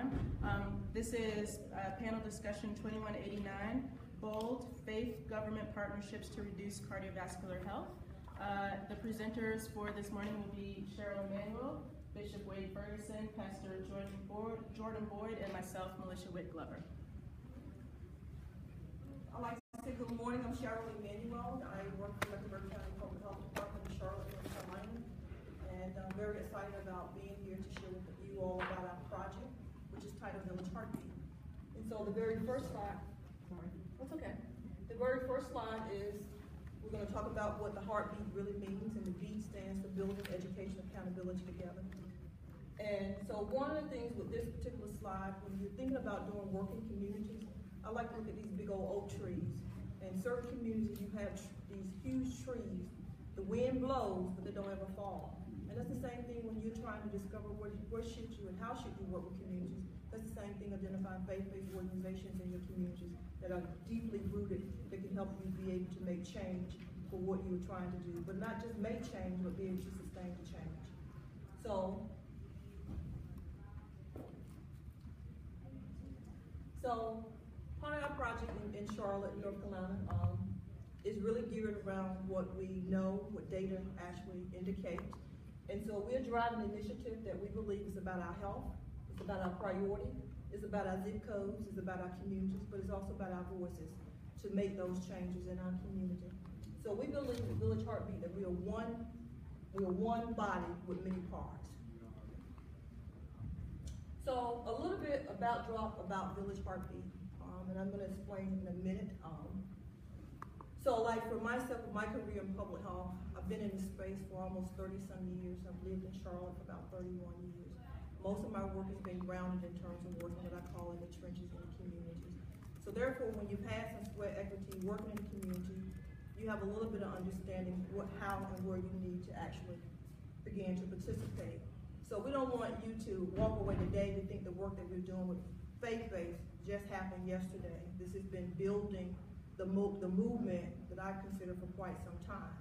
time. This is panel discussion 2189, B.O.L.D, Faith Government Partnerships to Reduce Cardiovascular Health. The presenters for this morning will be Cheryl Emanuel, Bishop Wade Ferguson, Pastor Jordan Boyd, and myself, Melissa Witt-Glover. I'd like to say good morning. I'm Cheryl Emanuel. I work for Mecklenburg County Public Health Department in Charlotte, North Carolina. And I'm very excited about being here to share with you all about our project, which is titled Village Heartbeat. And so the very first slide, that's okay. The very first slide is we're going to talk about what the heartbeat really means, and the B stands for Building Education Accountability Together. And so one of the things with this particular slide, when you're thinking about doing work in communities, I like to look at these big old oak trees. In certain communities, you have these huge trees. The wind blows, but they don't ever fall. And that's the same thing when you're trying to discover where should you and how should you work with communities. That's the same thing identifying faith-based organizations in your communities that are deeply rooted, that can help you be able to make change for what you're trying to do. But not just make change, but be able to sustain the change. So part of our project in Charlotte, North Carolina, is really geared around what we know, what data actually indicates. And so we're driving an initiative that we believe is about our health, it's about our priority, it's about our zip codes, it's about our communities, but it's also about our voices to make those changes in our community. So we believe in Village Heartbeat that we are one body with many parts. So a little bit about Village Heartbeat, and I'm going to explain in a minute. So like for myself, my career in public health, I've been in this space for almost 30-some years. I've lived in Charlotte for about 31 years. Most of my work has been grounded in terms of working what I call in the trenches in the communities. So therefore, when you pass some sweat equity, working in the community, you have a little bit of understanding how and where you need to actually begin to participate. So we don't want you to walk away today to think the work that we're doing with faith-based just happened yesterday. This has been building the movement that I consider for quite some time.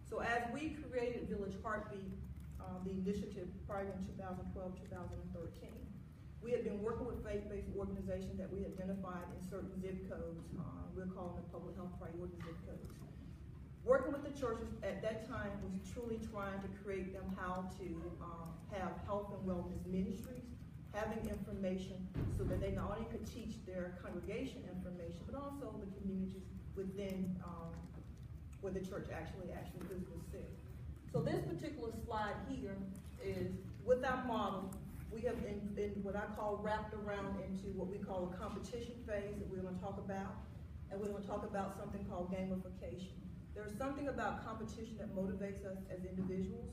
So as we created Village Heartbeat, the initiative prior in 2012, 2013, we had been working with faith-based organizations that we identified in certain zip codes. We're calling them public health priority zip codes. Working with the churches at that time was truly trying to create them how to have health and wellness ministries, having information so that they not only could teach their congregation information, but also the communities within where the church actually physically sit. So this particular slide here is, with our model, we have been what I call wrapped around into what we call a competition phase that we're going to talk about, and we're going to talk about something called gamification. There's something about competition that motivates us as individuals,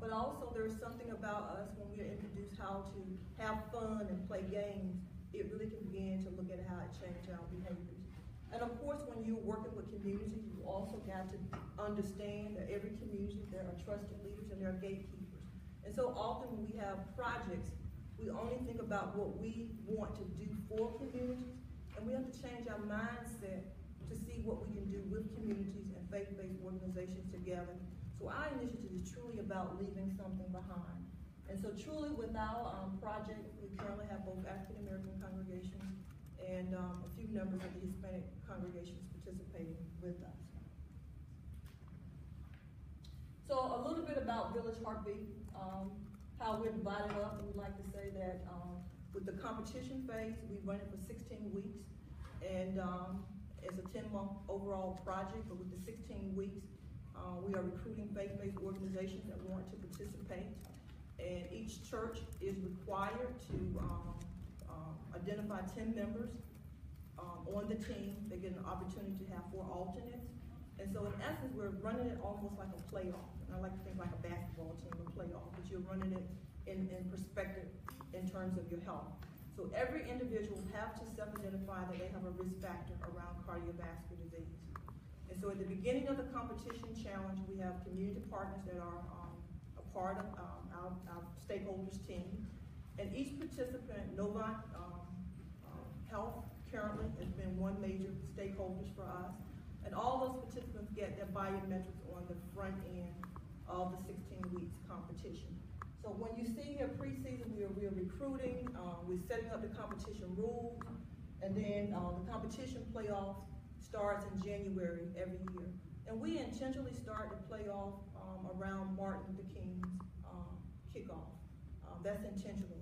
but also there's something about us when we are introduced how to have fun and play games. It really can begin to look at how it changes our behaviors. And of course, when you're working with communities, you also got to understand that every community, there are trusted leaders and there are gatekeepers. And so often when we have projects, we only think about what we want to do for communities, and we have to change our mindset to see what we can do with communities and faith-based organizations together. So our initiative is truly about leaving something behind. And so truly with our project, we currently have both African-American congregations and a few members of the Hispanic congregations participating with us. So a little bit about Village Heartbeat, how we're divided up. We'd like to say that with the competition phase, we run it for 16 weeks. And it's a 10-month overall project, but with the 16 weeks, we are recruiting faith-based organizations that want to participate. And each church is required to identify 10 members on the team. They get an opportunity to have 4 alternates. And so in essence, we're running it almost like a playoff. And I like to think like a basketball team, a playoff, but you're running it in perspective in terms of your health. So every individual have to self-identify that they have a risk factor around cardiovascular disease. And so at the beginning of the competition challenge, we have community partners that are a part of our stakeholders team. And each participant, Novant Health currently has been one major stakeholders for us. And all those participants get their biometrics on the front end of the 16 weeks competition. So when you see here preseason, we're recruiting, we're setting up the competition rules, and then the competition playoff starts in January every year. And we intentionally start the playoff around Martin Luther King's kickoff. That's intentional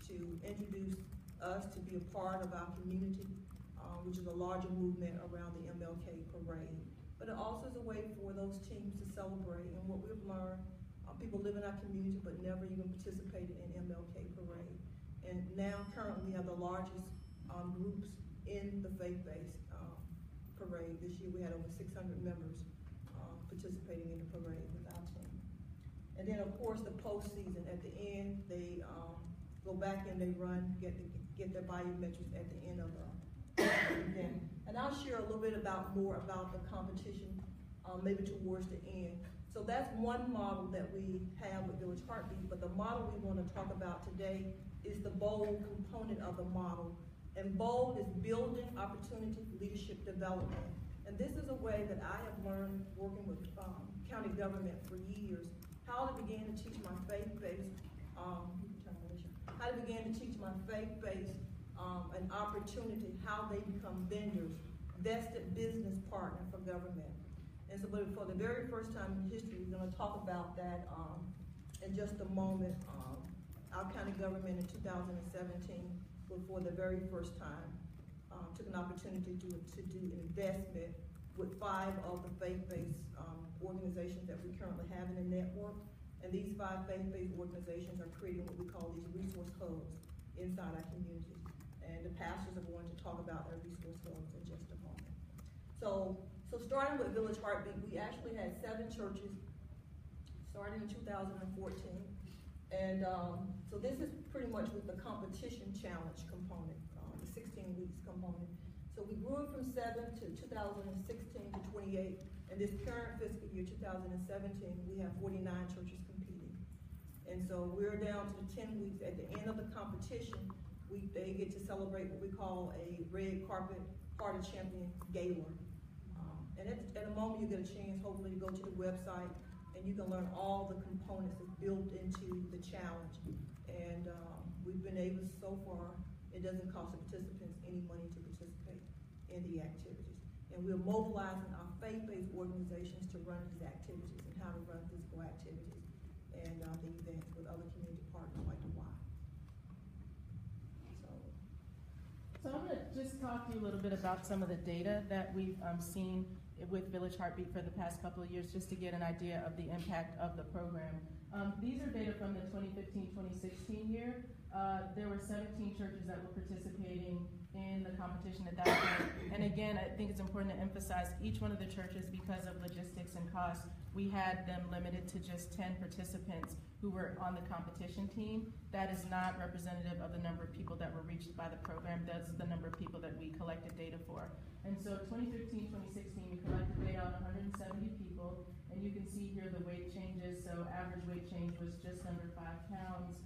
to introduce us to be a part of our community, which is a larger movement around the MLK parade. But it also is a way for those teams to celebrate. And what we've learned, people live in our community but never even participated in MLK parade. And now currently we have the largest groups in the faith-based parade. This year we had over 600 members participating in the parade with our team. And then of course the postseason, at the end, they go back and they run, get their biometrics at the end of the event. And I'll share a little bit more about the competition maybe towards the end. So that's one model that we have with Village Heartbeat, but the model we want to talk about today is the B.O.L.D component of the model. And B.O.L.D is Building Opportunity Leadership Development. And this is a way that I have learned working with county government for years, how to begin to teach my faith-based, an opportunity, how they become vendors, vested business partner for government. And so, but for the very first time in history, we're going to talk about that in just a moment. Our county government in 2017 will, for the very first time, took an opportunity to do an investment with 5 of the faith-based organizations that we currently have in the network. And these 5 faith-based organizations are creating what we call these resource hubs inside our communities. And the pastors are going to talk about their resource hubs in just a moment. So starting with Village Heartbeat, we actually had 7 churches starting in 2014. And so this is pretty much with the competition challenge component, the 16 weeks component. So we grew it from 7 to 2016 to 28. And this current fiscal year, 2017, we have 49 churches competing. And so we're down to the 10 weeks. At the end of the competition, they get to celebrate what we call a red carpet Heart of Champion Gala. And at a moment you get a chance, hopefully, to go to the website and you can learn all the components that's built into the challenge. And we've been able, so far, it doesn't cost the participants any money to participate in the activities. And we're mobilizing our faith-based organizations to run these activities and how to run physical activities and the events with other community partners like the Y. So I'm going to just talk to you a little bit about some of the data that we've seen with Village Heartbeat for the past couple of years, just to get an idea of the impact of the program. These are data from the 2015-2016 year. There were 17 churches that were participating in the competition at that point. And again, I think it's important to emphasize each one of the churches, because of logistics and costs, we had them limited to just 10 participants who were on the competition team. That is not representative of the number of people that were reached by the program. That's the number of people that we collected data for. And so 2015-2016, we collected data on 170 people, and you can see here the weight changes. So average weight change was just under 5 pounds.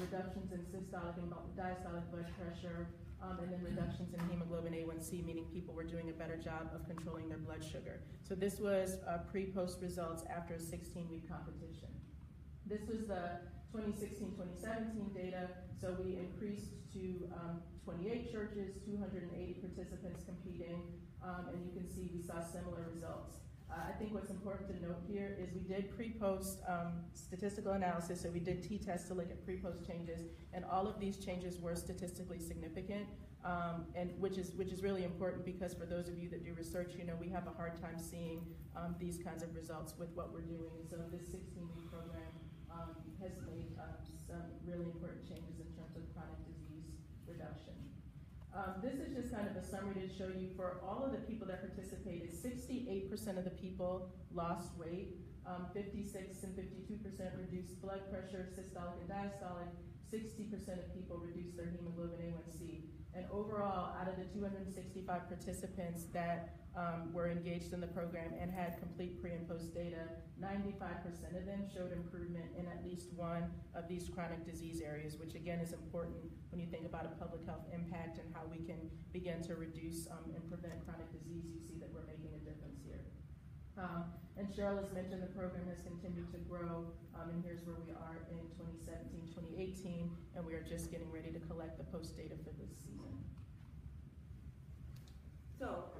Reductions in systolic and diastolic blood pressure, and then reductions in hemoglobin A1C, meaning people were doing a better job of controlling their blood sugar. So this was pre-post results after a 16-week competition. This was the 2016-2017 data. So we increased to 28 churches, 280 participants competing, and you can see we saw similar results. I think what's important to note here is we did pre-post statistical analysis, so we did t-tests to look at pre-post changes, and all of these changes were statistically significant, and which is really important, because for those of you that do research, you know we have a hard time seeing these kinds of results with what we're doing. And so this 16-week program has made some really important changes in terms of chronic disease reduction. This is just kind of a summary to show you for all of the people that participated, 68% of the people lost weight, 56 and 52% reduced blood pressure, systolic and diastolic, 60% of people reduced their hemoglobin A1C. And overall, out of the 265 participants that were engaged in the program and had complete pre and post data, 95% of them showed improvement in at least one of these chronic disease areas, which again is important when you think about a public health impact and how we can begin to reduce and prevent chronic disease. You see that we're making a difference here. And Cheryl has mentioned the program has continued to grow, and here's where we are in 2017, 2018, and we are just getting ready to collect the post data for this season. So,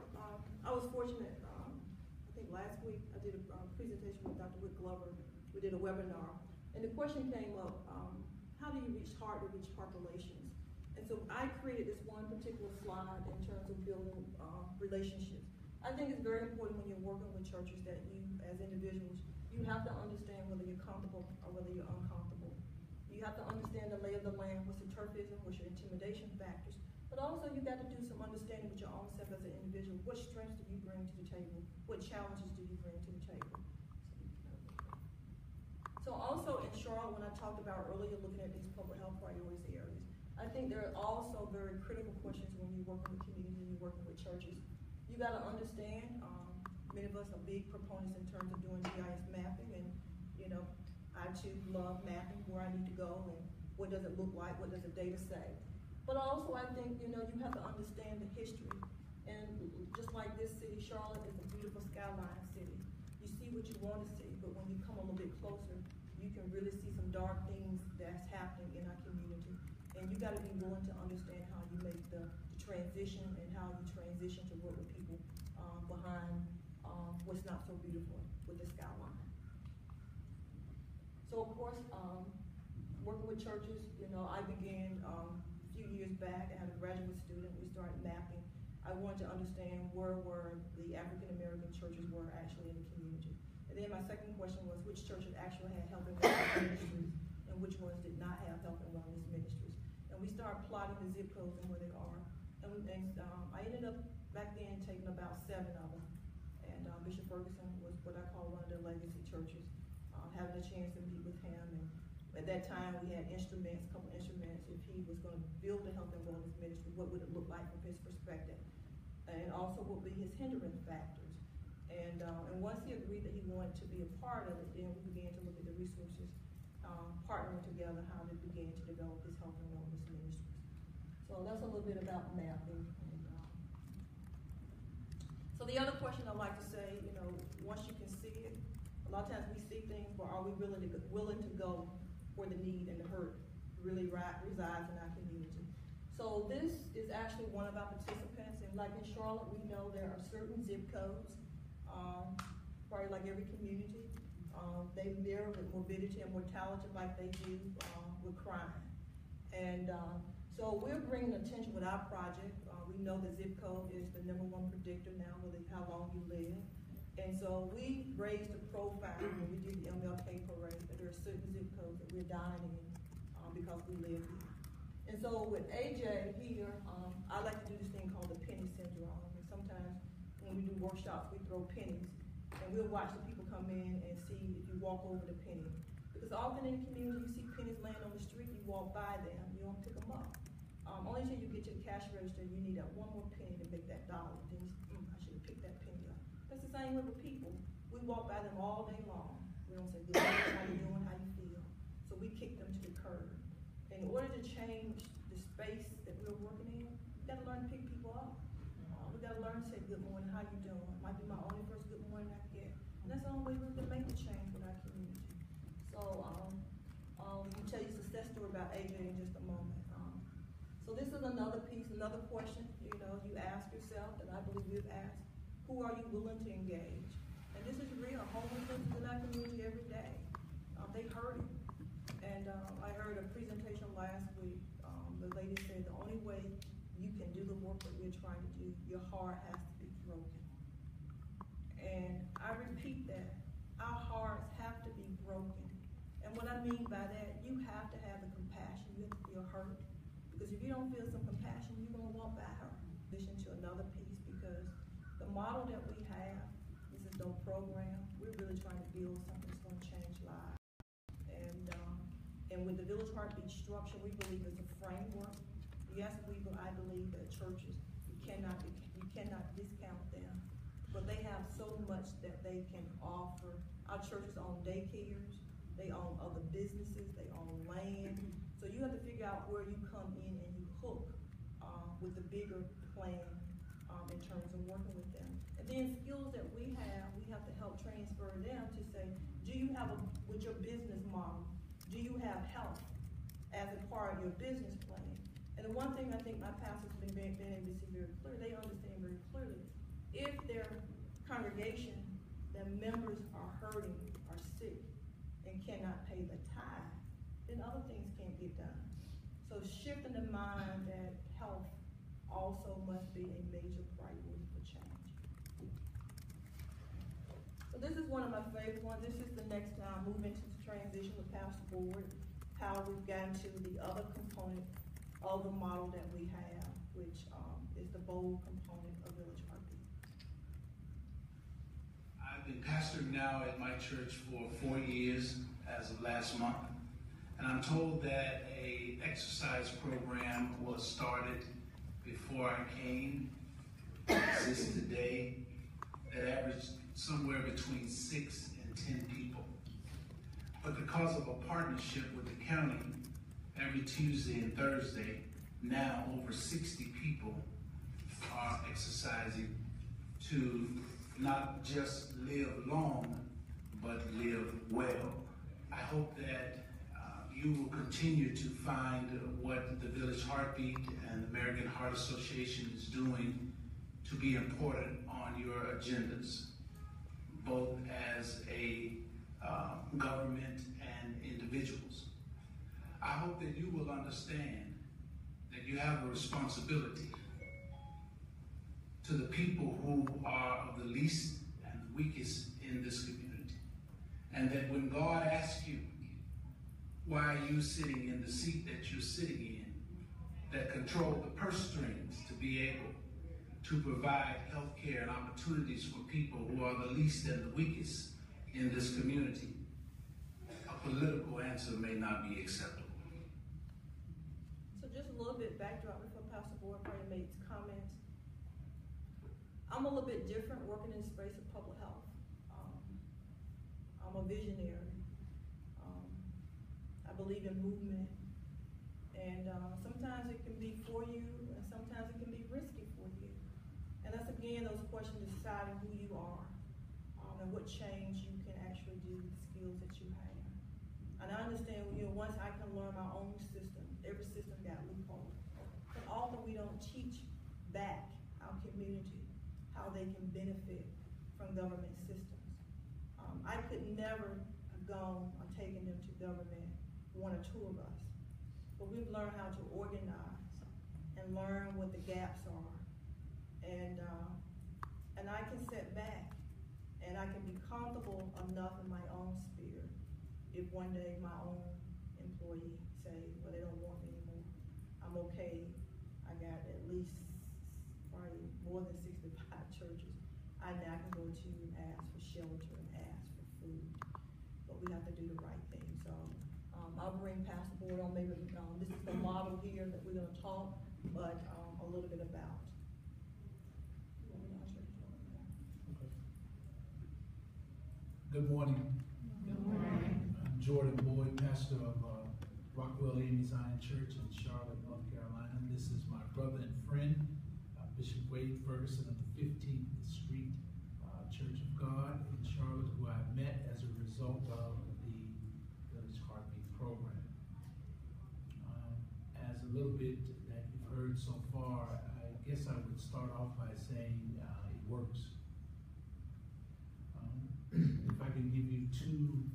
I was fortunate, I think last week I did a presentation with Dr. Wick Glover. We did a webinar, and the question came up, how do you reach hard-to-reach populations? And so I created this one particular slide in terms of building relationships. I think it's very important when you're working with churches that you, as individuals, you have to understand whether you're comfortable or whether you're uncomfortable. You have to understand the lay of the land, what's the turfism, what's your intimidation factors. But also you got to do some understanding with your own self as an individual. What strengths do you bring to the table? What challenges do you bring to the table? So also in Charlotte, when I talked about earlier looking at these public health priorities areas, I think there are also very critical questions when you're working with communities and you're working with churches. You got to understand, many of us are big proponents in terms of doing GIS mapping, and you know, I too love mapping where I need to go and what does it look like, what does the data say. But also I think, you know, you have to understand the history. And just like this city, Charlotte is a beautiful skyline city. You see what you want to see, but when you come a little bit closer, you can really see some dark things that's happening in our community. And you got to be willing to understand how you make the transition and how you transition to work with people behind what's not so beautiful with the skyline. So of course, working with churches, you know, I began a few years back. I had a graduate student. We started mapping. I wanted to understand where the African American churches were actually in the community. And then my second question was which churches actually had health and wellness ministries and which ones did not have health and wellness ministries. And we started plotting the zip codes and where they are. And I ended up back then taking about 7 of them. And Bishop Ferguson was what I call one of their legacy churches. Having a chance to meet with him, and at that time we had instruments, a couple instruments. If he was going to build a health and wellness ministry, what would it look like from his perspective, and also what would be his hindering factors. And once he agreed that he wanted to be a part of it, then we began to look at the resources, partnering together, how they began to develop this health and wellness ministry. So that's a little bit about mapping. So the other question I'd like to say, you know, once you can see it, a lot of times we see things, but are we willing to go where the need and the hurt really resides in our community? So this is actually one of our participants, and like in Charlotte, we know there are certain zip codes, probably like every community. They mirror with morbidity and mortality like they do with crime. And so we're bringing attention with our project. We know the zip code is the #1 predictor now with how long you live. And so we raised the profile when we did the MLK parade that there are certain zip codes that we're dining in because we live here. And so with AJ here, I like to do this thing called the penny syndrome. And sometimes when we do workshops, we throw pennies. And we'll watch the people come in and see if you walk over the penny. Because often in the community, you see pennies laying on the street, you walk by them, you don't pick them up. Only until you get to the cash register, you need that one more penny to make that dollar. Then you, I should have picked that penny up. That's the same way with people. We walk by them all day long. We don't say, good morning, how you doing, how you feel. So we kick them to the curb. In order to change the space that we're working in, we got to learn to pick people up. We got to learn to say, good morning, how you doing. It might be my only first good morning I get. And that's the only way we're going to make the change in our community. So we'll tell you a success story about AJ in just a moment. So this is another piece, another question, you know, you ask yourself, and I believe we've asked, who are you willing to engage? And this is real. Homelessness is in our community every day. They hurting. And I heard a presentation last week. The lady said the only way you can do the work that we're trying to do, your heart has to be broken. And I repeat that. Our hearts have to be broken. And what I mean by that, you have to have the compassion. You have to feel hurt. Because if you don't feel some compassion, you're going to walk by her. Addition to another piece, because the model that we have, this is no program. We're really trying to build something that's going to change lives. And with the Village Heartbeat structure, we believe it's a framework. Yes, I believe that churches, you cannot discount them, but they have so much that they can offer. Our churches own daycares, they own other businesses, they own land. So you have to figure out where you come in and you hook with the bigger plan in terms of working with them. And then skills that we have we have to help transfer them to say, do you have with your business model, do you have health as a part of your business plan? And the one thing I think my pastors have been able to see very clearly, they understand very clearly, if their congregation, their members are hurting, are sick, and cannot pay the tithe, then other things can't get done. So shifting the mind that health also must be a major priority for change. So this is one of my favorite ones. This is the next time moving to the transition with Pastor Board, how we've gotten to the other component of the model that we have, which is the B.O.L.D component of Village Heartbeat. I've been pastoring now at my church for 4 years as of last month, and I'm told that a exercise program was started before I came. It exists today that averaged somewhere between 6 and 10 people. But because of a partnership with the county, every Tuesday and Thursday, now over 60 people are exercising to not just live long, but live well. I hope that you will continue to find what the Village Heartbeat and the American Heart Association is doing to be important on your agendas, both as a government and individuals. I hope that you will understand that you have a responsibility to the people who are of the least and the weakest in this community. And that when God asks you, why are you sitting in the seat that you're sitting in, that control the purse strings to be able to provide health care and opportunities for people who are the least and the weakest in this community, a political answer may not be acceptable. So just a little bit backdrop before Pastor Boyd probably makes comments. I'm a little bit different working in the space of public health. I'm a visionary. I believe in movement. And sometimes it can be for you, and sometimes it can be risky for you. And that's again those questions deciding who you are and what change you can actually do with the skills that you have. And I understand, once I can learn my own system, every system got loopholes. But often we don't teach back our community how they can benefit from government systems. I could never have gone or taken them to government, one or two of us. But we've learned how to organize and learn what the gaps are. And I can sit back and I can be comfortable enough in my own spirit if one day my own employee say, well, they don't want me anymore. I'm okay. I got at least probably more than 65 churches. I now can go to and ask for shelter and ask for food. But we have to do the right thing. So I'll bring Pastor Boyd on. Maybe this is the model here that we're going to talk, but a little bit about. Good morning. Good morning. I'm Jordan Boyd, pastor of Rockwell Amy Zion Church in Charlotte, North Carolina. This is my brother and friend, Bishop Wade Ferguson of the 15th Street Church of God in Charlotte, who I met as a result of the Village Heartbeat program. As a little bit that you've heard so far, I guess I would start off by saying it works. If I can give you two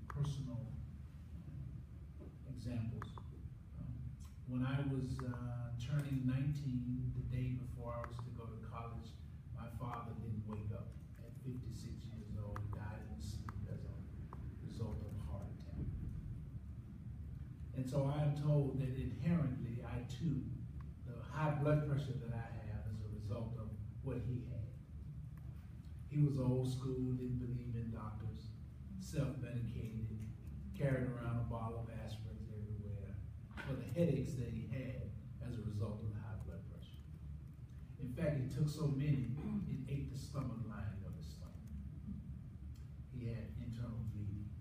personal examples. When I was turning 19, the day before I was to go to college, my father didn't wake up. At 56 years old, he died in his sleep as a result of a heart attack. And so I am told that inherently, I too, the high blood pressure that I have is a result of what he had. He was old school, didn't believe in doctors, self-medicated, carried around a bottle of aspirins everywhere for the headaches that he had as a result of the high blood pressure. In fact, he took so many, it ate the stomach lining of his stomach. He had internal bleeding.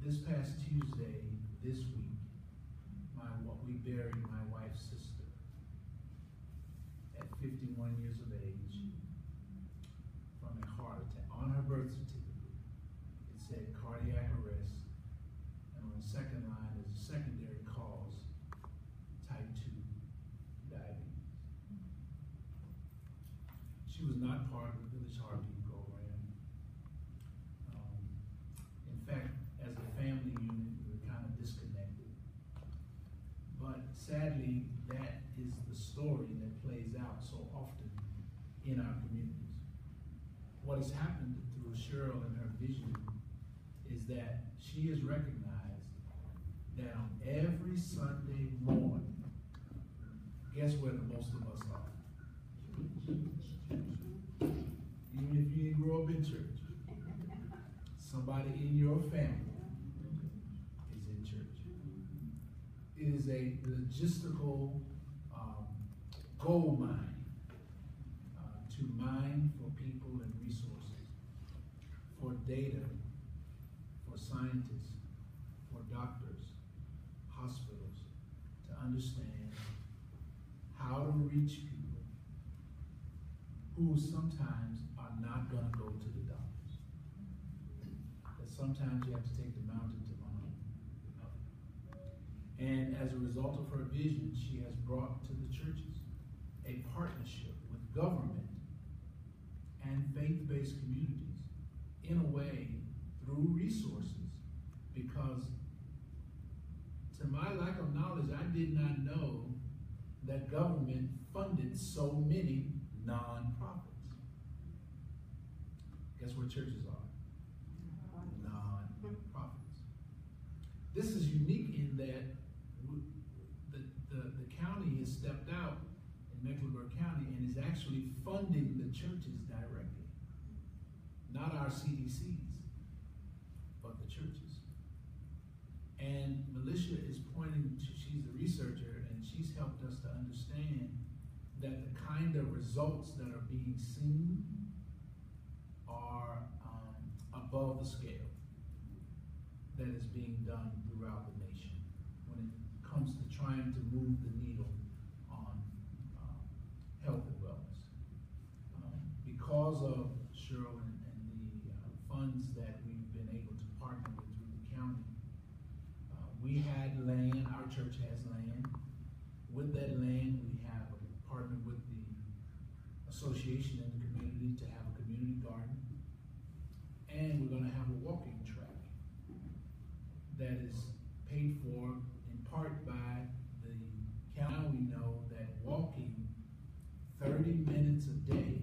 This past Tuesday, this week, we buried my wife's sister at 51 years of age heart attack. On her birth certificate, it said cardiac arrest, and on the second line is a secondary cause, type 2 diabetes. She was not part of the Village Heartbeat program. In fact, as a family unit, we were kind of disconnected. But sadly, that is the story that plays out so often in our communities. What has happened through Cheryl and her vision is that she has recognized that on every Sunday morning, guess where the most of us are? Even if you didn't grow up in church, somebody in your family is in church. It is a logistical gold mine to mine for people and resources, for data, for scientists, for doctors, hospitals, to understand how to reach people who sometimes are not going to go to the doctors. That sometimes you have to take the mountain to mine. And as a result of her vision, she has brought to the churches a partnership with government and faith-based communities in a way through resources, because to my lack of knowledge, I did not know that government funded so many nonprofits. Guess what churches are? Nonprofits. This is unique in that the county has stepped out in Mecklenburg County and is actually funding the churches directly. Not our CDCs, but the churches. And Militia is pointing to, she's a researcher, and she's helped us to understand that the kind of results that are being seen are above the scale that is being done throughout the nation when it comes to trying to move the needle on health and wellness. Because of Cheryl and the funds that we've been able to partner with through the county, we had land, our church has land. With that land, we have partnered with the association in the community to have a community garden. And we're gonna have a walking track that is paid for in part by the county. Now we know that walking 30 minutes a day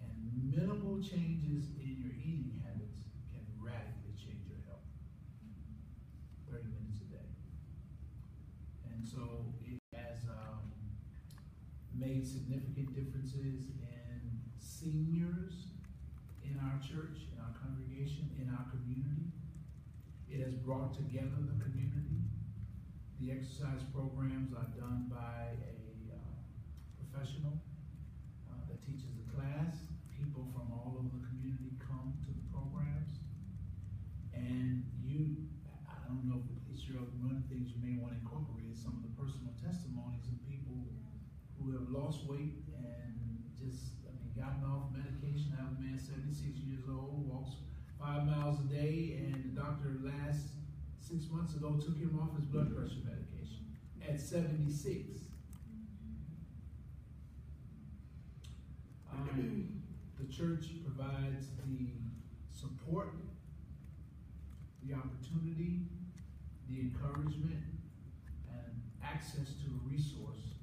and minimal changes in your eating habits can radically change your health. 30 minutes a day. And so it has made significant differences in seniors in our church, in our congregation, in our community. It has brought together the community. The exercise programs are done by a professional that teaches the class. People from all over the community come to the programs. And I don't know if it's sure, one of the things you may want to incorporate is some of the personal testimonies of people who have lost weight and just, gotten off medication. I have a man 76 years old, walks 5 miles a day, and the doctor last 6 months ago took him off his blood pressure medication at 76. The church provides the support, the opportunity, the encouragement, and access to a resource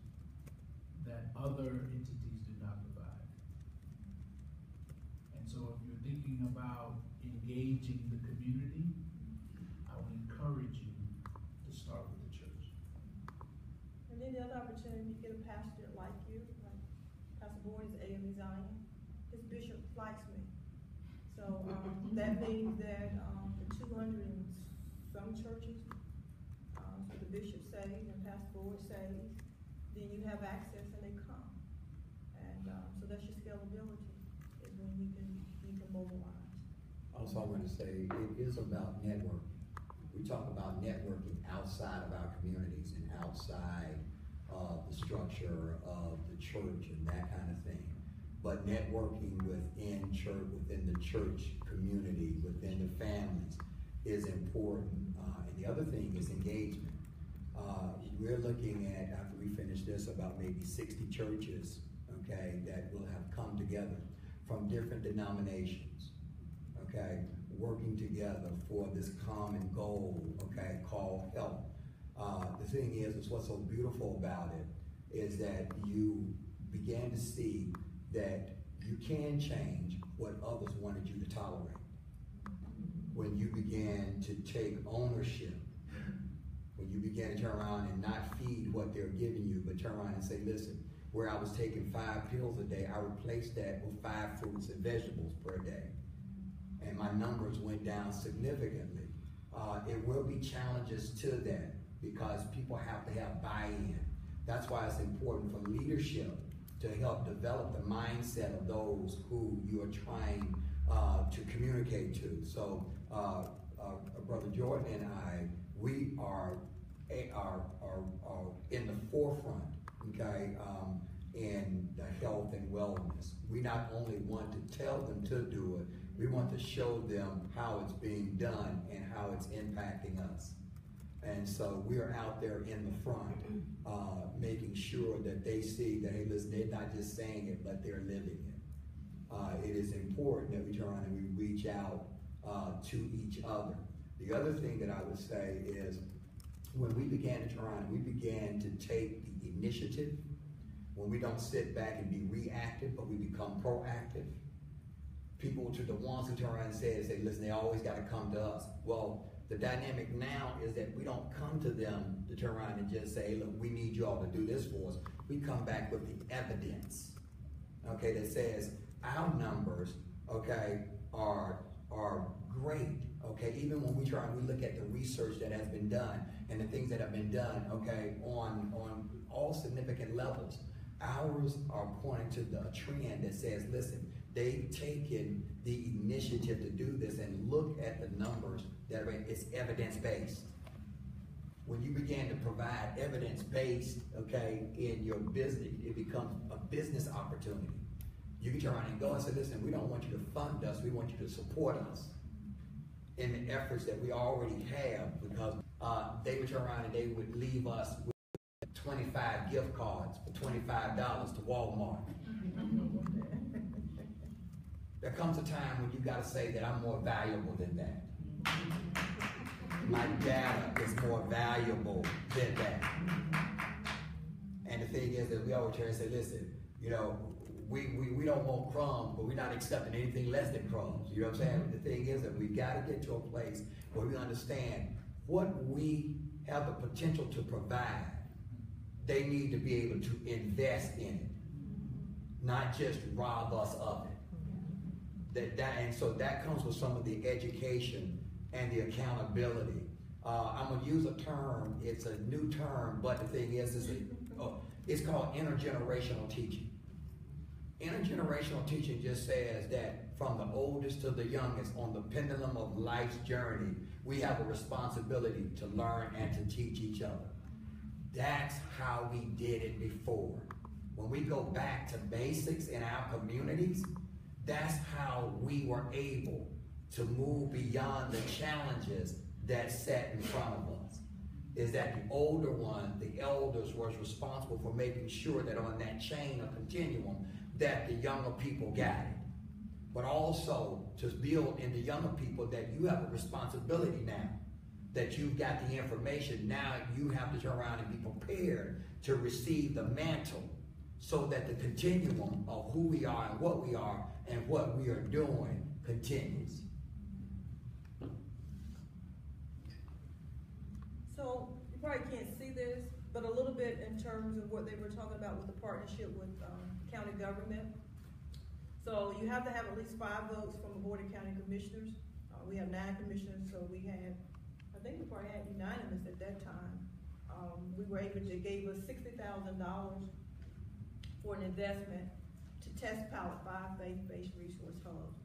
that other entities do not provide. And so if you're thinking about engaging the community, I would encourage you to start with the church. And then the other opportunity to get a pastor like you, like Pastor Boyd is AME Zion. His bishop likes me. So that means that the 200 and some churches, so the bishop says and Pastor Boyd says, then you have access and they come. And so that's your scalability, is when you can mobilize. Also, I want to say it is about networking. We talk about networking outside of our communities and outside of the structure of the church and that kind of thing. but networking within church, within the church community, within the families is important. And the other thing is engagement. We're looking at, after we finish this, about maybe 60 churches, okay, that will have come together from different denominations, okay, working together for this common goal, okay, called health. The thing is what's so beautiful about it is that you began to see that you can change what others wanted you to tolerate. When you began to take ownership, when you began to turn around and not feed what they're giving you, but turn around and say, listen, where I was taking 5 pills a day, I replaced that with 5 fruits and vegetables per day. And my numbers went down significantly. It will be challenges to that because people have to have buy-in. That's why it's important for leadership to help develop the mindset of those who you are trying to communicate to. So Brother Jordan and I, we are in the forefront, okay, in the health and wellness. We not only want to tell them to do it, we want to show them how it's being done and how it's impacting us. And so we are out there in the front, making sure that they see that, hey, listen, they're not just saying it, but they're living it. It is important that we turn around and we reach out to each other. The other thing that I would say is when we began to turn around, we began to take the initiative, when we don't sit back and be reactive, but we become proactive. People, to the ones who turn around and say, listen, they always got to come to us. Well, the dynamic now is that we don't come to them to turn around and just say, look, we need you all to do this for us. We come back with the evidence, okay, that says our numbers, okay, are great, okay? Even when we try and we look at the research that has been done and the things that have been done, okay, on all significant levels, ours are pointing to the trend that says, listen, they've taken the initiative to do this and look at the numbers that are it's evidence-based. When you begin to provide evidence-based, okay, in your business, it becomes a business opportunity. You can turn around and go and say, listen, we don't want you to fund us, we want you to support us in the efforts that we already have, because they would turn around and they would leave us with 25 gift cards for $25 to Walmart. There comes a time when you got to say that I'm more valuable than that. My data is more valuable than that. And the thing is that we always try to say, listen, you know, we don't want crumbs, but we're not accepting anything less than crumbs. You know what I'm saying? The thing is that we got to get to a place where we understand what we have the potential to provide. They need to be able to invest in it, not just rob us of it. And so that comes with some of the education and the accountability. I'm going to use a term, it's a new term, but the thing is it's called intergenerational teaching. Intergenerational teaching just says that from the oldest to the youngest on the pendulum of life's journey, we have a responsibility to learn and to teach each other. That's how we did it before. When we go back to basics in our communities, that's how we were able to move beyond the challenges that sat in front of us. Is that the older one, the elders, was responsible for making sure that on that chain of continuum that the younger people got it. But also to build in the younger people that you have a responsibility now, that you've got the information. Now you have to turn around and be prepared to receive the mantle so that the continuum of who we are and what we are and what we are doing continues. So you probably can't see this, but a little bit in terms of what they were talking about with the partnership with county government. So you have to have at least 5 votes from the Board of County Commissioners. We have 9 commissioners, so we had, I think we probably had unanimous at that time. They gave us $60,000 for an investment to test pilot 5 faith-based resource hubs.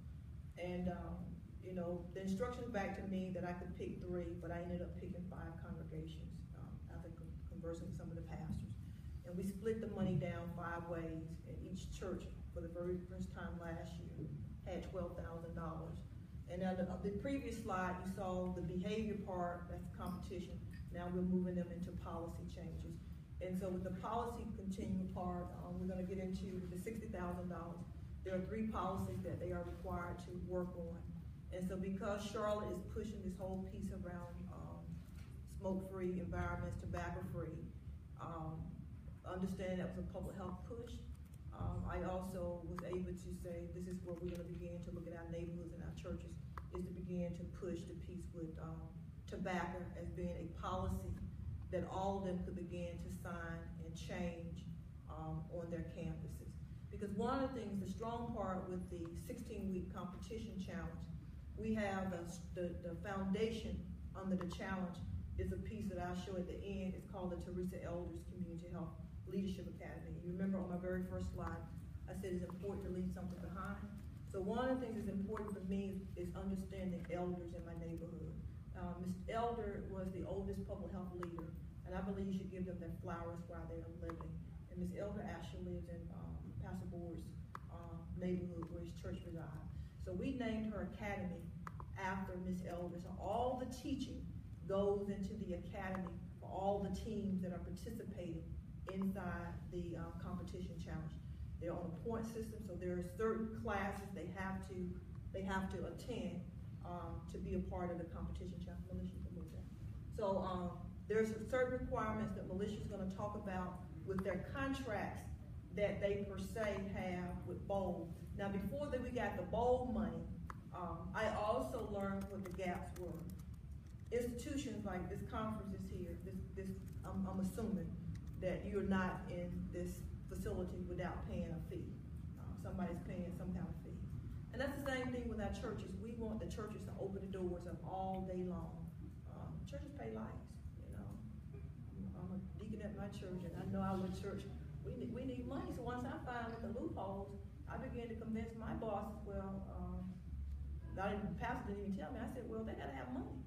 And you know, the instructions back to me that I could pick 3, but I ended up picking 5 congregations after conversing with some of the pastors. And we split the money down 5 ways, and each church for the very first time last year, had $12,000. And now the previous slide, you saw the behavior part, that's competition. Now we're moving them into policy changes. And so with the policy continuum part, we're gonna get into the $60,000. There are 3 policies that they are required to work on. And so because Charlotte is pushing this whole piece around smoke-free environments, tobacco-free, understand that was a public health push. I also was able to say this is where we're going to begin to look at our neighborhoods and our churches, is to begin to push the piece with tobacco as being a policy that all of them could begin to sign and change on their campuses. Because one of the things, the strong part with the 16-week competition challenge, we have the foundation under the challenge is a piece that I'll show at the end. It's called the Teresa Elders Community Health Leadership Academy. You remember on my very first slide, I said it's important to leave something behind. So one of the things that's important for me is understanding elders in my neighborhood. Ms. Elder was the oldest public health leader, and I believe you should give them their flowers while they are living. And Ms. Elder actually lives in Pastor Board's neighborhood where his church resides. So we named her academy after Ms. Elder. So all the teaching goes into the academy for all the teams that are participating inside the competition challenge. They're on a point system, so there are certain classes they have to attend to be a part of the competition challenge. Melissa, you can move that. So there's certain requirements that Melissa's going to talk about with their contracts that they per se have with B.O.L.D. Now, before that we got the B.O.L.D money, I also learned what the gaps were. Institutions like this conference is here. I'm assuming that you're not in this facility without paying a fee. Somebody's paying some kind of fee. And that's the same thing with our churches. We want the churches to open the doors up all day long. Churches pay lights, you know. I'm a deacon at my church, and I know our little church, we need money. So once I find the loopholes, I began to convince my bosses, well, the pastor didn't even tell me. I said, well, they gotta have money.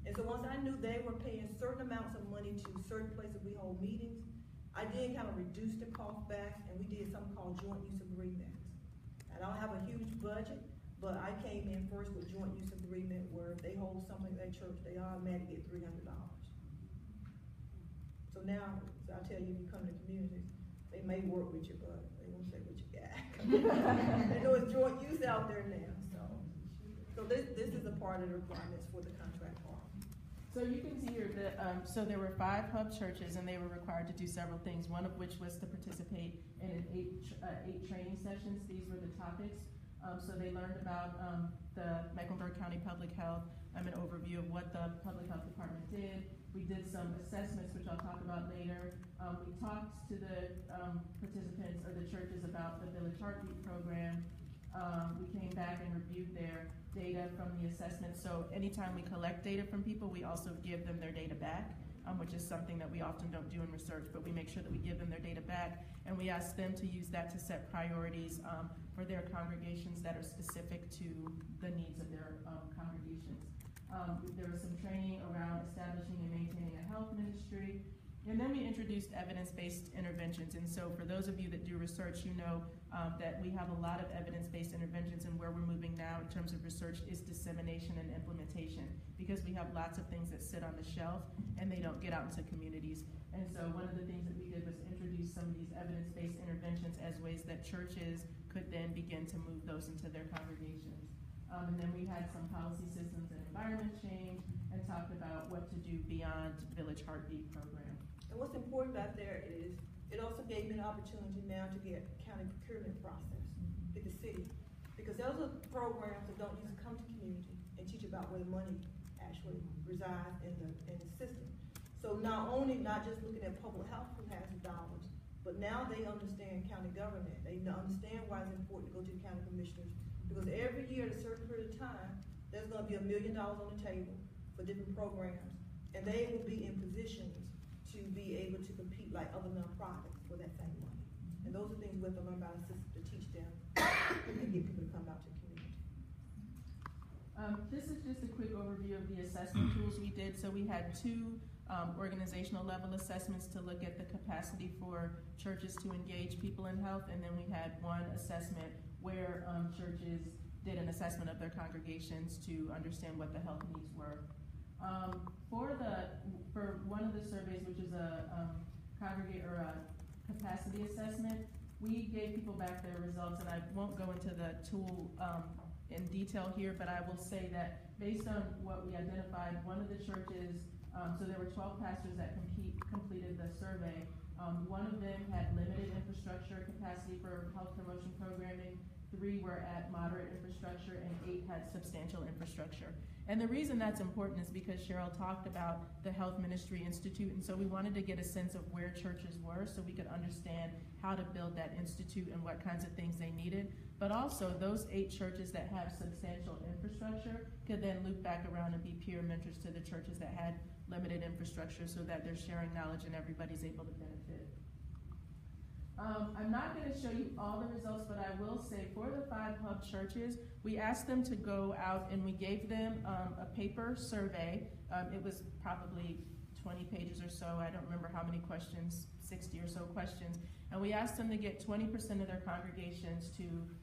And so once I knew they were paying certain amounts of money to certain places we hold meetings, I did kind of reduce the cost back, and we did something called joint use agreements. I don't have a huge budget, but I came in first with joint use agreement where if they hold something at their church, they automatically get $300. So now, so I tell you, if you come to communities, they may work with you, but they won't say what you got. They know it's joint use out there now. So this is a part of the requirements for the contract part. So you can see here that, so there were 5 hub churches, and they were required to do several things, one of which was to participate in 8 training sessions. These were the topics. So they learned about the Mecklenburg County Public Health, an overview of what the Public Health Department did. We did some assessments, which I'll talk about later. We talked to the participants or the churches about the Village Heartbeat program. We came back and reviewed their data from the assessment. So anytime we collect data from people, we also give them their data back, which is something that we often don't do in research, but we make sure that we give them their data back, and we ask them to use that to set priorities for their congregations that are specific to the needs of their congregations. There was some training around establishing and maintaining a health ministry. And then we introduced evidence-based interventions. And so for those of you that do research, you know that we have a lot of evidence-based interventions, and where we're moving now in terms of research is dissemination and implementation, because we have lots of things that sit on the shelf and they don't get out into communities. And so one of the things that we did was introduce some of these evidence-based interventions as ways that churches could then begin to move those into their congregations. And then we had some policy systems and environment change, and talked about what to do beyond Village Heartbeat program. And what's important out there is, it also gave me an opportunity now to get county procurement process with the city. Because those are programs that don't usually come to community and teach about where the money actually resides in the system. So not just looking at public health who has the dollars, but now they understand county government. They understand why it's important to go to the county commissioners. Because every year at a certain period of time, there's gonna be $1 million on the table for different programs. And they will be in positions to be able to compete like other nonprofits for that same money. And those are things we have to learn about a system to teach them and get people to come out to the community. This is just a quick overview of the assessment tools we did. So we had 2 organizational level assessments to look at the capacity for churches to engage people in health, and then we had one assessment where churches did an assessment of their congregations to understand what the health needs were. For one of the surveys, which is a capacity assessment, we gave people back their results, and I won't go into the tool in detail here, but I will say that based on what we identified, one of the churches, so there were 12 pastors that completed the survey. One of them had limited infrastructure capacity for health promotion programming, 3 were at moderate infrastructure, and 8 had substantial infrastructure. And the reason that's important is because Cheryl talked about the Health Ministry Institute, and so we wanted to get a sense of where churches were so we could understand how to build that institute and what kinds of things they needed. But also, those 8 churches that have substantial infrastructure could then loop back around and be peer mentors to the churches that had limited infrastructure so that they're sharing knowledge and everybody's able to benefit. I'm not going to show you all the results, but I will say for the 5 hub churches, we asked them to go out and we gave them a paper survey. It was probably 20 pages or so. I don't remember how many questions, 60 or so questions. And we asked them to get 20% of their congregations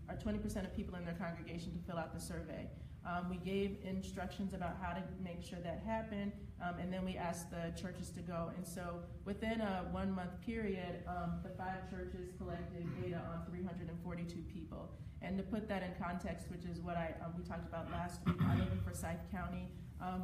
or 20% of people in their congregation to fill out the survey. We gave instructions about how to make sure that happened, and then we asked the churches to go. And so within a 1-month period, the 5 churches collected data on 342 people. And to put that in context, which is what we talked about last week, I live in Forsyth County.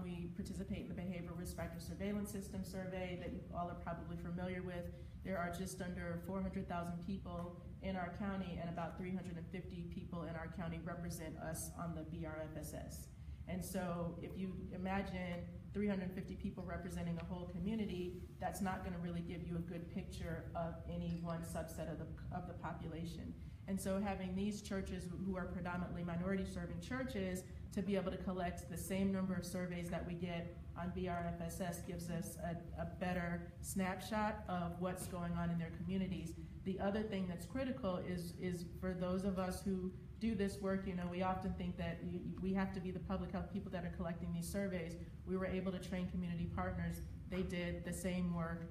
We participate in the Behavioral Risk Factor Surveillance System survey that you all are probably familiar with. There are just under 400,000 people in our county, and about 350 people in our county represent us on the BRFSS. And so if you imagine 350 people representing a whole community, that's not going to really give you a good picture of any one subset of the population. And so having these churches who are predominantly minority-serving churches to be able to collect the same number of surveys that we get on BRFSS gives us a better snapshot of what's going on in their communities. The other thing that's critical is for those of us who do this work, we often think that we have to be the public health people that are collecting these surveys. We were able to train community partners. They did the same work.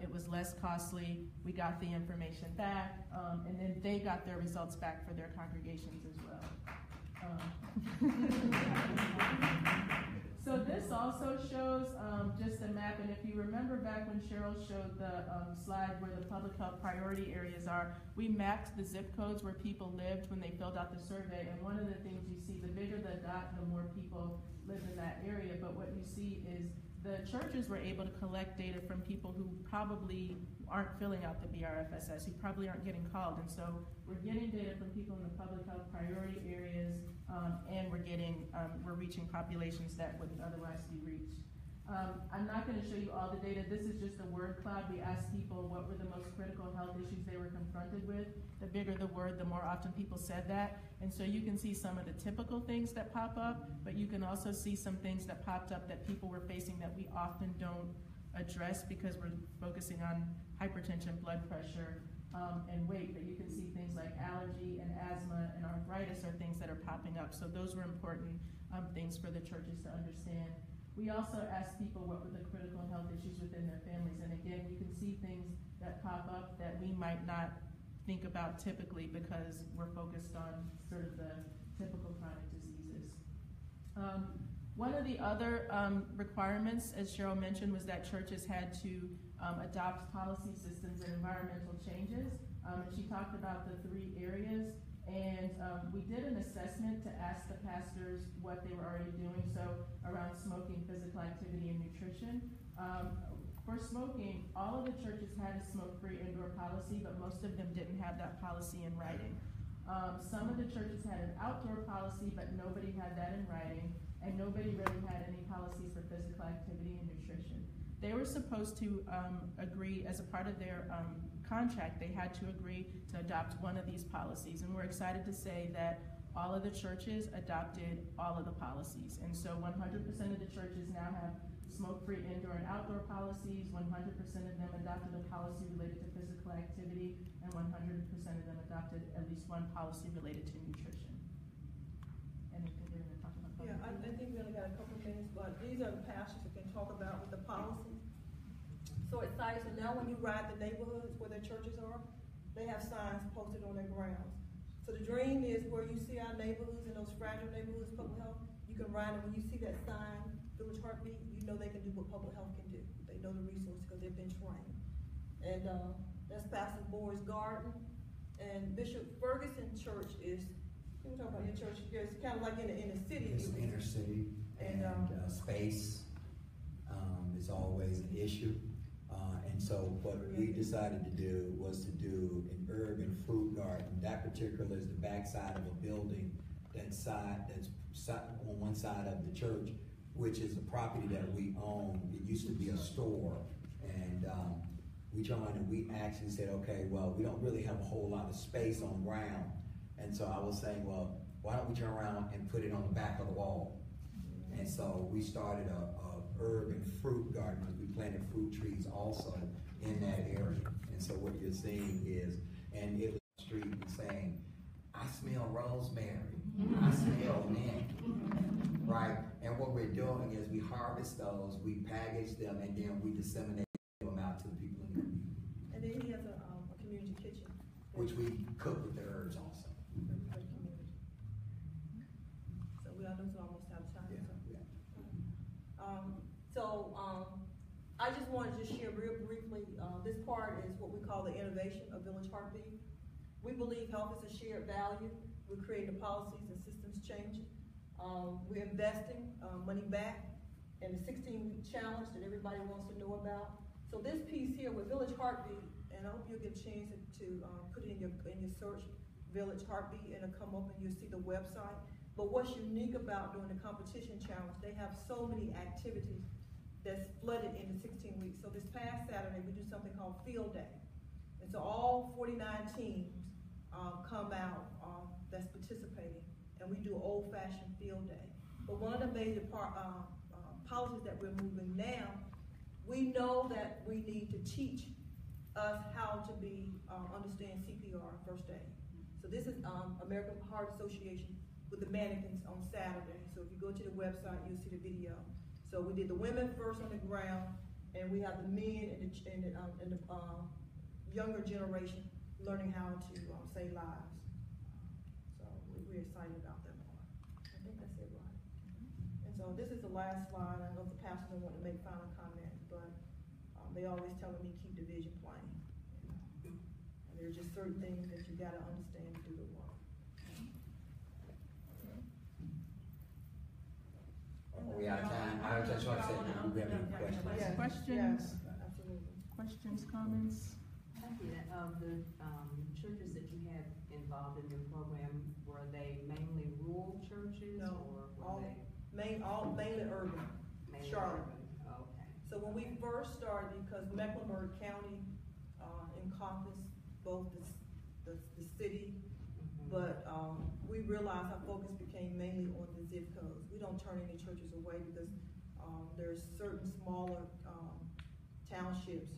It was less costly. We got the information back, and then they got their results back for their congregations as well. So this also shows just a map, and if you remember back when Cheryl showed the slide where the public health priority areas are, we mapped the zip codes where people lived when they filled out the survey, and one of the things you see, the bigger the dot, the more people live in that area, but what you see is the churches were able to collect data from people who probably aren't filling out the BRFSS, who probably aren't getting called. And so we're getting data from people in the public health priority areas, and we're reaching populations that wouldn't otherwise be reached. I'm not going to show you all the data. This is just a word cloud. We asked people what were the most critical health issues they were confronted with. The bigger the word, the more often people said that. And so you can see some of the typical things that pop up, but you can also see some things that popped up that people were facing that we often don't address because we're focusing on hypertension, blood pressure, and weight. But you can see things like allergy and asthma and arthritis are things that are popping up. So those were important things for the churches to understand. We also asked people what were the critical health issues within their families. And again, you can see things that pop up that we might not think about typically because we're focused on sort of the typical chronic diseases. One of the other requirements, as Cheryl mentioned, was that churches had to adopt policy systems and environmental changes. And she talked about the 3 areas. And we did an assessment to ask the pastors what they were already doing, so around smoking, physical activity, and nutrition. For smoking, all of the churches had a smoke-free indoor policy, but most of them didn't have that policy in writing. Some of the churches had an outdoor policy, but nobody had that in writing, and nobody really had any policies for physical activity and nutrition. They were supposed to agree as a part of their contract, they had to agree to adopt one of these policies. And we're excited to say that all of the churches adopted all of the policies. And so 100% of the churches now have smoke-free indoor and outdoor policies. 100% of them adopted a policy related to physical activity, and 100% of them adopted at least one policy related to nutrition. Anything you're going to talk about? Yeah, I think we only got a couple of minutes, but these are the pastors that can talk about with the policy. excited. So now when you ride the neighborhoods where their churches are, they have signs posted on their grounds. So the dream is where you see our neighborhoods and those fragile neighborhoods, public health, you can ride it. When you see that sign, Village Heartbeat, you know they can do what public health can do. They know the resources because they've been trained. And that's Pastor Boy's Garden. And Bishop Ferguson Church is, you talk about your church, it's kind of like in the inner city. It's inner city, and space is always an issue. And so what we decided to do was to do an urban fruit garden. That particular is the backside of a building that's on one side of the church, which is a property that we own. It used to be a store, and we actually said, okay, well, we don't really have a whole lot of space on ground. And so I was saying, well, why don't we turn around and put it on the back of the wall? And so we started a urban fruit garden, because we planted fruit trees also in that area. And so what you're seeing is, and it was on the street and saying, I smell rosemary, I smell mint, right? And what we're doing is we harvest those, we package them, and then we disseminate them out to the people in the community. And then he has a community kitchen. Which we cook with the herbs also. So we are almost out of time. Yeah, I just wanted to share real briefly, this part is what we call the innovation of Village Heartbeat. We believe health is a shared value. We're creating the policies and systems changing. We're investing money back in the 16-week challenge that everybody wants to know about. So this piece here with Village Heartbeat, and I hope you'll get a chance to put it in your search, Village Heartbeat, and it'll come up and you'll see the website. But what's unique about doing the competition challenge, they have so many activities that's flooded into 16 weeks. So this past Saturday, we do something called Field Day. And so all 49 teams come out that's participating, and we do old-fashioned field day. But one of the major policies that we're moving now, we know that we need to teach us how to understand CPR, first aid. So this is American Heart Association with the mannequins on Saturday. So if you go to the website, you'll see the video. So we did the women first on the ground, and we have the men and the younger generation learning how to save lives. So we're excited about that part. I think that's it, right? And so this is the last slide. I know the pastors don't want to make final comments, but they always telling me keep the vision plain. And there are just certain things that you got to understand to do the work. We out of time. I just want to say, do we have any questions? Yeah. Questions? Yeah, absolutely. Questions, comments? Of the churches that you had involved in your program, were they mainly rural churches? No, or were mainly urban. mainly Charlotte. urban? Okay. So when we first started, because Mecklenburg County encompassed both the city, but we realized our focus became mainly on the zip codes. We don't turn any churches away because there's certain smaller townships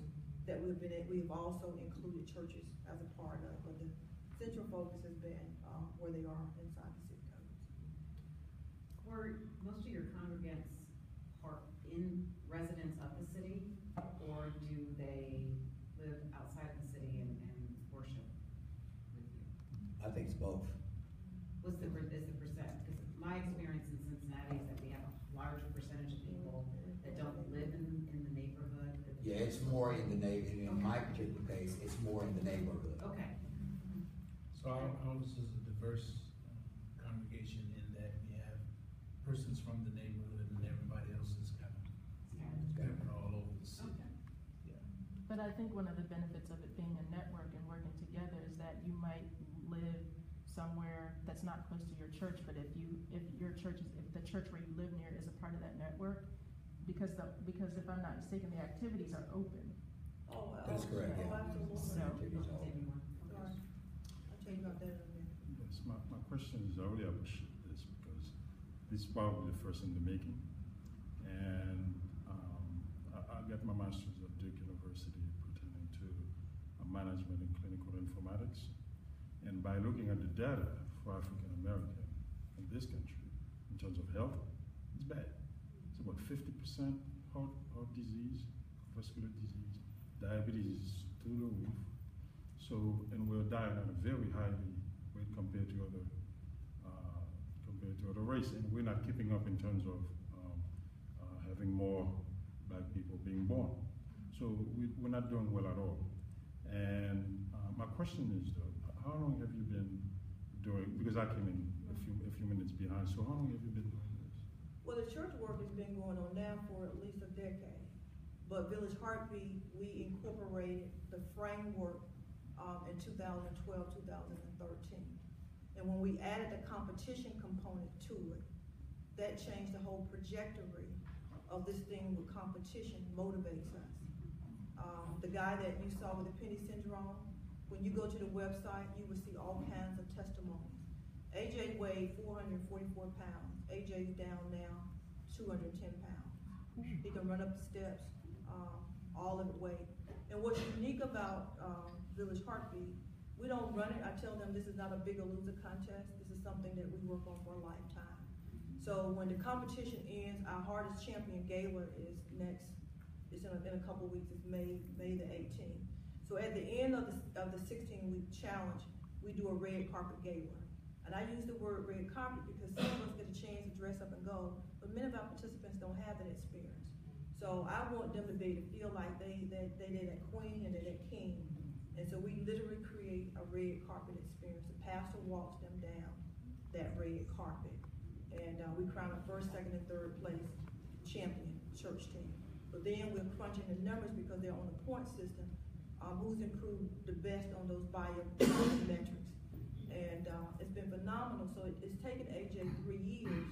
that we've also included churches as a part of, but the central focus has been where they are inside the zip codes. Were most of your congregants in residents of the city, or do they live outside of the city and worship with you? I think it's both. Is the percent? Because my experience in Cincinnati is that we have a larger percentage of people that don't live in the neighborhood. Yeah, it's more in the neighborhood. In my particular case, it's more in the neighborhood. Okay. So ours is a diverse congregation in that we have persons from the neighborhood, and everybody else is kind of scattered all over the city. Okay. Yeah. But I think one of the benefits of it being a network and working together is that you might live somewhere that's not close to your church, but if the church where you live near is a part of that network, because if I'm not mistaken, the activities are open. Oh, That's correct, yeah. Absolutely. So- Activities are open. Right. I'll tell you about that in a minute. Yes, my question is, I really appreciate this because this is probably the first in the making. And I got my master's at Duke University pertaining to management and clinical informatics. And by looking at the data for African American in this country, in terms of health, it's bad. It's about 50% heart disease, vascular disease, diabetes is through the roof. So, and we're dying at a very high rate compared to other races, and we're not keeping up in terms of having more Black people being born. So we're not doing well at all. And my question is, though, how long have you been doing? Because I came in a few minutes behind. So how long have you been doing this? Well, the church work has been going on now for at least a decade. But Village Heartbeat, we incorporated the framework in 2012, 2013. And when we added the competition component to it, that changed the whole trajectory of this thing with competition motivates us. The guy that you saw with the penny syndrome, when you go to the website, you will see all kinds of testimonies. AJ weighed 444 pounds. AJ's down now 210 pounds. He can run up the steps, all of the way. And what's unique about Village Heartbeat, we don't run it. I tell them this is not a big or loser contest. This is something that we work on for a lifetime. So when the competition ends, our hardest champion gala is next. It's in a couple weeks. It's May the 18th. So at the end of the 16-week challenge, we do a red carpet gala. And I use the word red carpet because some of us get a chance to dress up and go, but many of our participants don't have that experience. So I want them to be able to feel like they're that queen and they're that king. And so we literally create a red carpet experience. The pastor walks them down that red carpet. And we crown a first, second, and third place champion church team. But then we're crunching the numbers because they're on the point system. Who's improved the best on those biometrics. And it's been phenomenal. So it's taken AJ 3 years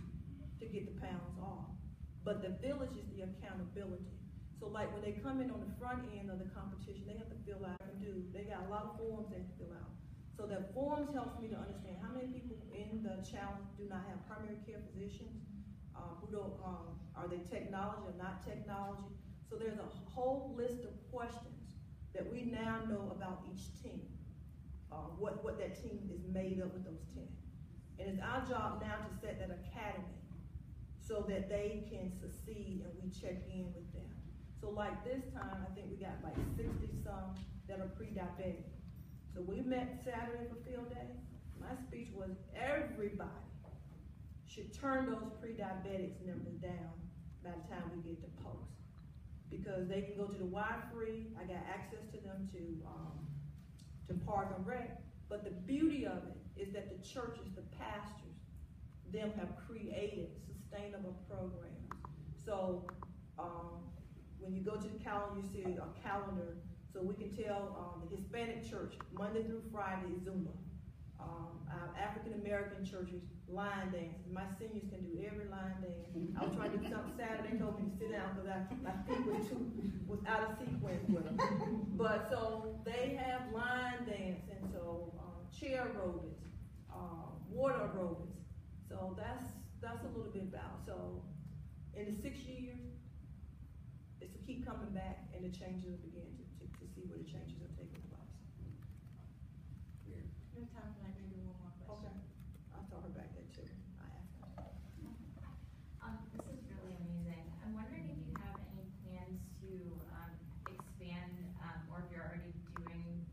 to get the pounds off. But the village is the accountability. So like when they come in on the front end of the competition, they have to fill out they got a lot of forms they have to fill out. So the forms helps me to understand how many people in the challenge do not have primary care physicians, who don't, are they technology or not technology? So there's a whole list of questions that we now know about each team, what that team is made up with those 10. And it's our job now to set that academy so that they can succeed and we check in with them. So like this time, I think we got like 60 some that are pre-diabetic. So we met Saturday for field day. My speech was everybody should turn those pre-diabetics numbers down by the time we get to post. Because they can go to the Y-free, I got access to them to Park and Rec. But the beauty of it is that the churches, the pastors, them have created sustainable programs. So when you go to the calendar, you see a calendar. So we can tell the Hispanic church, Monday through Friday, Zumba. Our African American churches, line dances. My seniors can do every line dance. I was trying to do something Saturday, they told me to sit down because my feet was out of sequence with them. But so they have line dance, and so chair aerobics, water aerobics. So that's a little bit about. So in the 6 years, it's to keep coming back and the changes begin to see where the changes are taking place. Yeah. We have time for like maybe one more question. Okay. I'll tell her back there too. I asked her. This is really amazing. I'm wondering if you have any plans to expand, or if you're already doing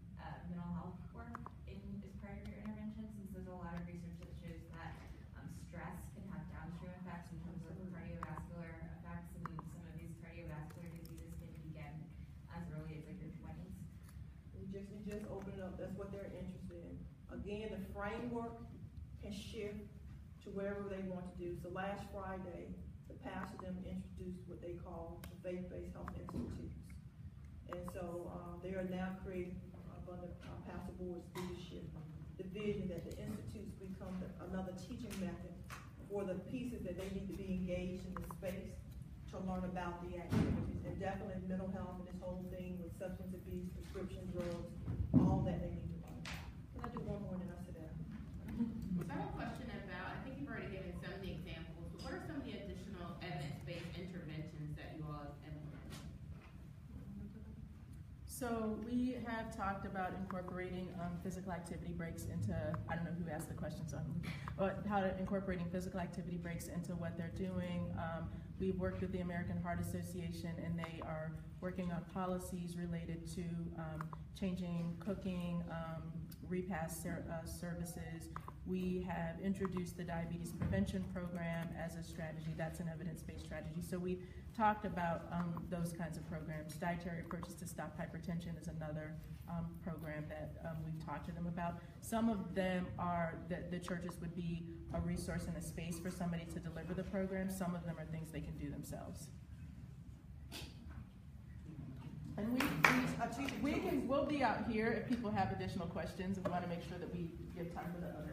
mental health work as part of your intervention, since there's a lot of research that shows that stress can have downstream effects in terms of cardiovascular effects, and some of these cardiovascular diseases can begin as early as like your 20s. We just open it up. That's what they're interested in. Again, the framework can shift to wherever they want to do. So last Friday, the pastor them introduced what they call the faith-based health institutes. And so they are now creating, under Pastor Board's leadership, the vision that the institutes become another teaching method for the pieces that they need to be engaged in the space to learn about the activities. And definitely mental health and this whole thing with substance abuse, prescription drugs, all that they need to learn. Can I do one more and then I sit down? So I have a question about, I think you've already given some of the examples, but what are some of the additional evidence-based interventions that you all have implemented? So we have talked about incorporating physical activity breaks into, I don't know who asked the questions on, but how to incorporating physical activity breaks into what they're doing. We've worked with the American Heart Association, and they are working on policies related to changing cooking, repast services. We have introduced the diabetes prevention program as a strategy. That's an evidence-based strategy. So we talked about those kinds of programs. Dietary approaches to stop hypertension is another program that we've talked to them about. Some of them are that the churches would be a resource and a space for somebody to deliver the program. Some of them are things they can do themselves. And we'll be out here if people have additional questions. We want to make sure that we give time for the other